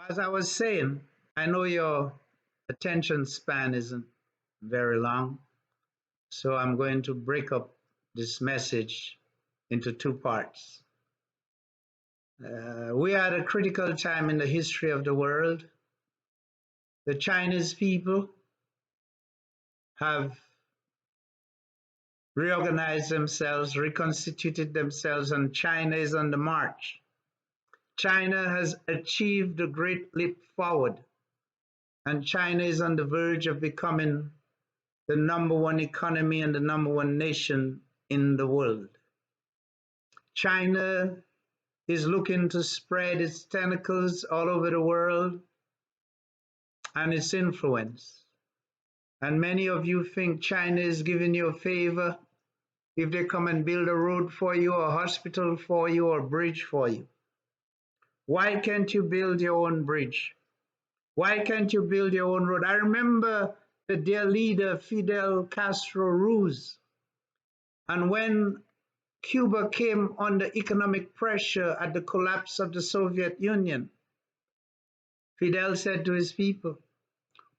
As I was saying, I know your attention span isn't very long, so I'm going to break up this message into two parts. We are at a critical time in the history of the world. The Chinese people have reorganized themselves, reconstituted themselves, and China is on the march. China has achieved a great leap forward, and China is on the verge of becoming the number one economy and the number one nation in the world. China is looking to spread its tentacles all over the world and its influence. And many of you think China is giving you a favor if they come and build a road for you, or a hospital for you, or a bridge for you. Why can't you build your own bridge? Why can't you build your own road? I remember the dear leader Fidel Castro Ruz. And when Cuba came under economic pressure at the collapse of the Soviet Union, Fidel said to his people,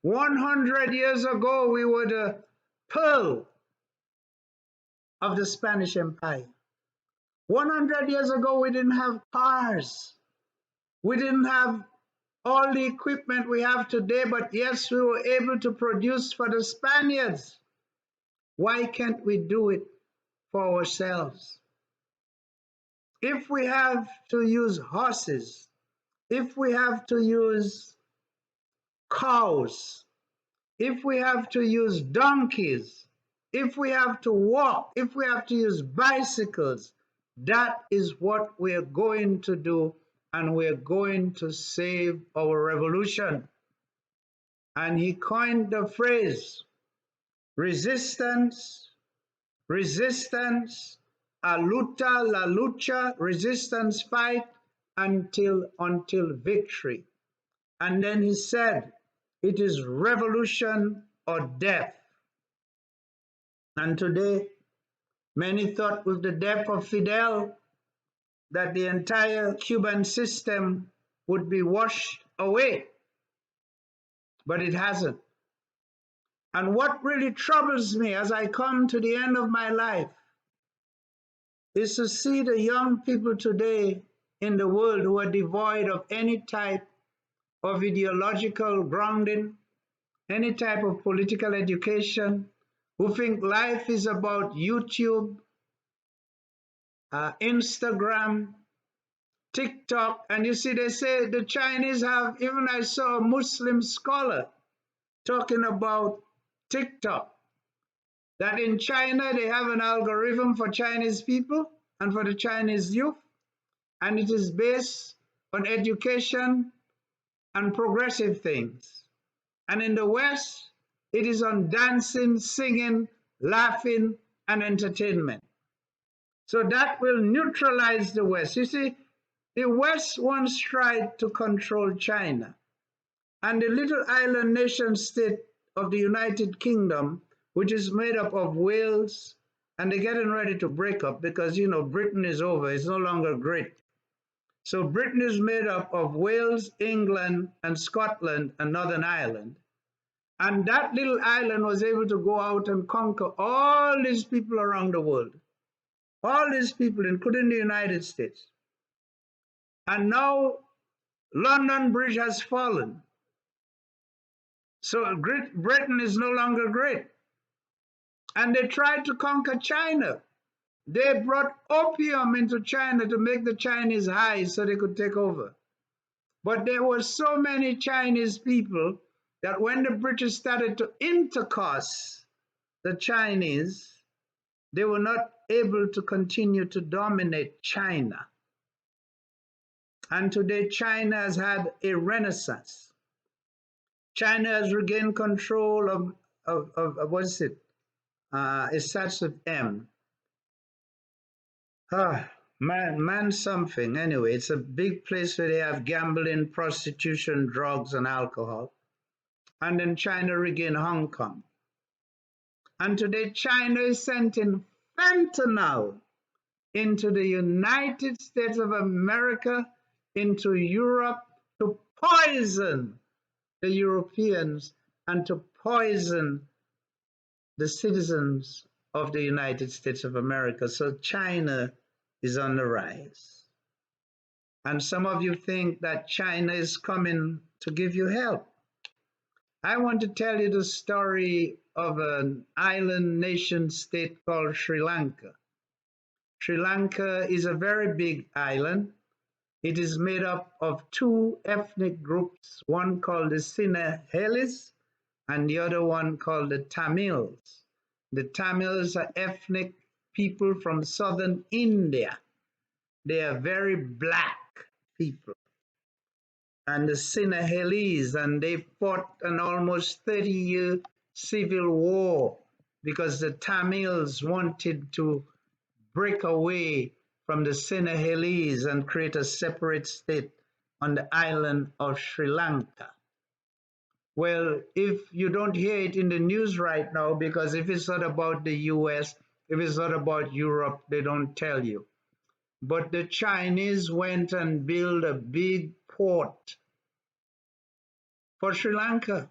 100 years ago, we were the pearl of the Spanish Empire. 100 years ago, we didn't have cars. We didn't have all the equipment we have today, but yes, we were able to produce for the Spaniards. Why can't we do it for ourselves? If we have to use horses, if we have to use cows, if we have to use donkeys, if we have to walk, if we have to use bicycles, that is what we are going to do, and we are going to save our revolution. And he coined the phrase, resistance, resistance, a luta, la lucha, resistance fight until victory. And then he said, it is revolution or death. And today, many thought with the death of Fidel that the entire Cuban system would be washed away, but it hasn't. And what really troubles me as I come to the end of my life is to see the young people today in the world who are devoid of any type of ideological grounding, any type of political education, who think life is about YouTube, Instagram, TikTok. And you see, they say the Chinese have, even I saw a Muslim scholar talking about TikTok, that in China they have an algorithm for Chinese people and for the Chinese youth, and it is based on education and progressive things. And in the West, it is on dancing, singing, laughing, and entertainment. So that will neutralize the West. You see, the West once tried to control China, and the little island nation state of the United Kingdom, which is made up of Wales, and they're getting ready to break up because, you know, Britain is over. It's no longer great. So Britain is made up of Wales, England, and Scotland, and Northern Ireland. And that little island was able to go out and conquer all these people around the world, all these people, including the United States. And now London Bridge has fallen. So Great Britain is no longer great. And they tried to conquer China. They brought opium into China to make the Chinese high so they could take over. But there were so many Chinese people that when the British started to intercourse the Chinese, they were not able to continue to dominate China. And today China has had a renaissance. China has regained control of what is it? It starts with M. Man something. Anyway, it's a big place where they have gambling, prostitution, drugs, and alcohol. And then China regained Hong Kong. And today China is sending fentanyl into the United States of America, into Europe, to poison the Europeans and to poison the citizens of the United States of America. So China is on the rise. And some of you think that China is coming to give you help. I want to tell you the story of an island nation state called Sri Lanka. Sri Lanka is a very big island. It is made up of two ethnic groups, one called the Sinhalese and the other one called the Tamils. The Tamils are ethnic people from southern India. They are very black people. And the Sinhalese, and they fought an almost 30-year civil war because the Tamils wanted to break away from the Sinhalese and create a separate state on the island of Sri Lanka. Well, if you don't hear it in the news right now, because if it's not about the US, if it's not about Europe, they don't tell you. But the Chinese went and built a big port for Sri Lanka,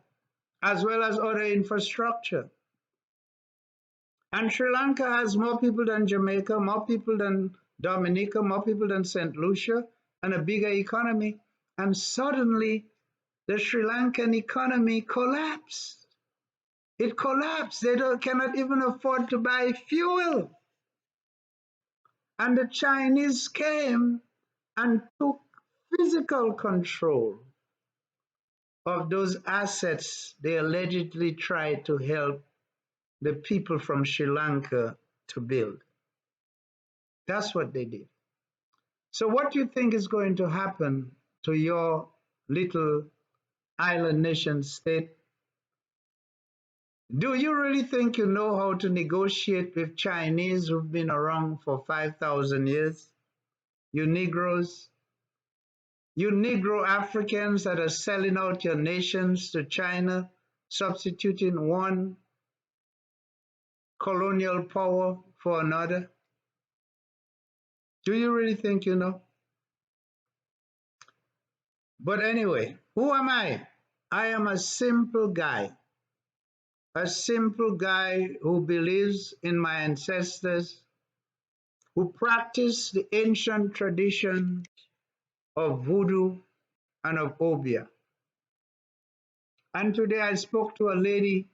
as well as other infrastructure. And Sri Lanka has more people than Jamaica, more people than Dominica, more people than St. Lucia, and a bigger economy. And suddenly, the Sri Lankan economy collapsed. It collapsed. They cannot even afford to buy fuel. And the Chinese came and took physical control of those assets they allegedly tried to help the people from Sri Lanka to build. That's what they did. So what do you think is going to happen to your little island nation state? Do you really think you know how to negotiate with Chinese who've been around for 5,000 years? You Negroes, you Negro Africans that are selling out your nations to China, substituting one colonial power for another? Do you really think you know? But anyway, who am I? I am a simple guy who believes in my ancestors, who practice the ancient tradition of voodoo and of obia. And today I spoke to a lady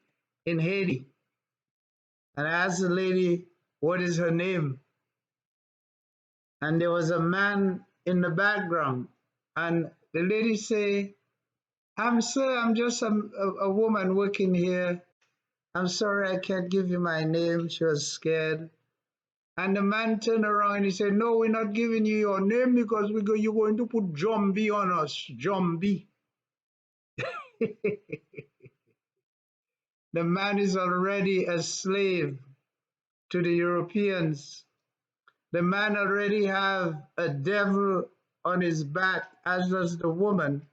in Haiti, and I asked the lady, what is her name? And there was a man in the background, and the lady say, I'm just a woman working here. I'm sorry, I can't give you my name. She was scared. And the man turned around and he said, no, we're not giving you your name because you're going to put Jumbi on us. Jumbi. The man is already a slave to the Europeans. The man already have a devil on his back, as does the woman.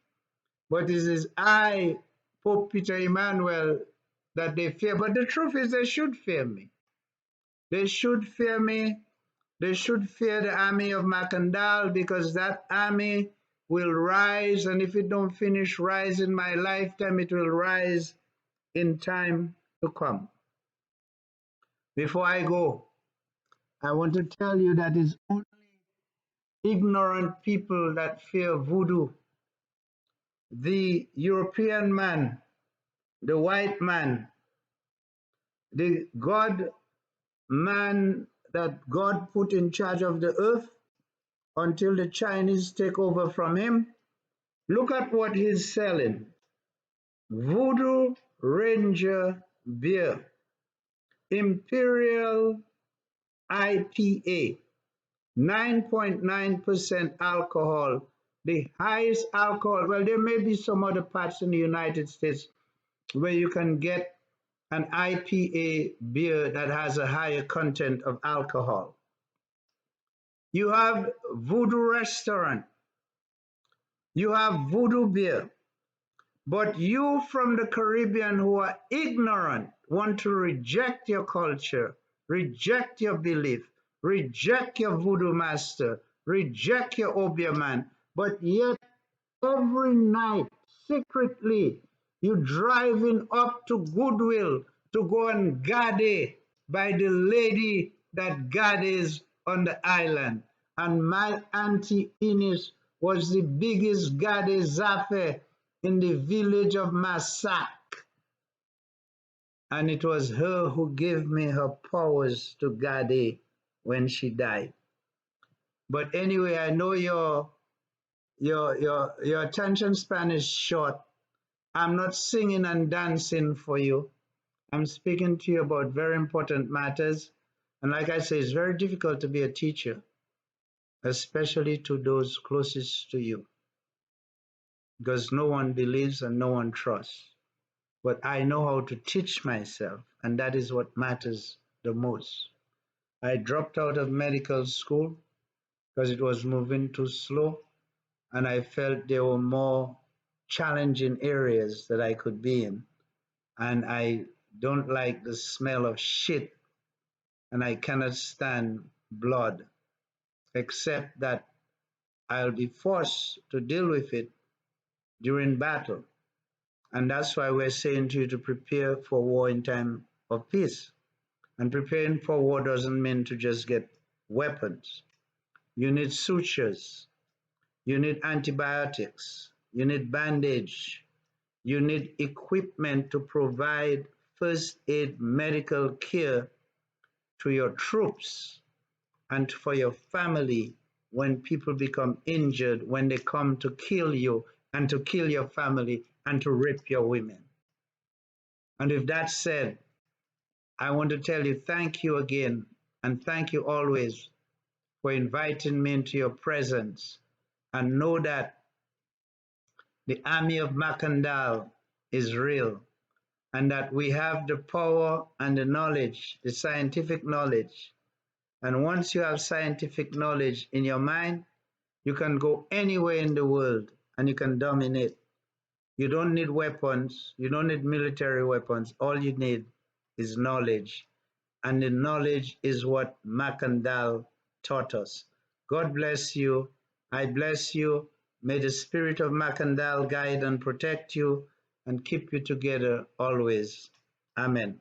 But it is I, Pope Peter Emmanuel, that they fear. But the truth is they should fear me. They should fear me. They should fear the army of Makandal, because that army will rise, and if it don't finish rise in my lifetime, it will rise in time to come. Before I go, I want to tell you that it's only ignorant people that fear voodoo. The European man, the white man, the God man that God put in charge of the earth until the Chinese take over from him. Look at what he's selling. Voodoo Ranger beer, Imperial IPA, 9.9% alcohol, the highest alcohol. Well, there may be some other parts in the United States where you can get an IPA beer that has a higher content of alcohol. You have Voodoo Restaurant. You have Voodoo Beer. But you from the Caribbean who are ignorant want to reject your culture, reject your belief, reject your voodoo master, reject your obia man, but yet every night, secretly, you driving up to Goodwill to go and gade by the lady that gades on the island. And my auntie Ines was the biggest gade zafe in the village of Massac. And it was her who gave me her powers to gade when she died. But anyway, I know your attention span is short. I'm not singing and dancing for you. I'm speaking to you about very important matters. And like I say, it's very difficult to be a teacher, especially to those closest to you, because no one believes and no one trusts. But I know how to teach myself, and that is what matters the most. I dropped out of medical school because it was moving too slow, and I felt there were more challenging areas that I could be in. And I don't like the smell of shit, and I cannot stand blood, except that I'll be forced to deal with it during battle. And that's why we're saying to you to prepare for war in time of peace. And preparing for war doesn't mean to just get weapons. You need sutures, you need antibiotics, you need bandage, you need equipment to provide first aid medical care to your troops and for your family when people become injured, when they come to kill you and to kill your family and to rape your women. And with that said, I want to tell you thank you again and thank you always for inviting me into your presence. And know that the army of Makandal is real and that we have the power and the knowledge, the scientific knowledge. And once you have scientific knowledge in your mind, you can go anywhere in the world and you can dominate. You don't need weapons, you don't need military weapons. All you need is knowledge. And the knowledge is what Makandal taught us. God bless you. I bless you. May the spirit of Makandal guide and protect you and keep you together always. Amen.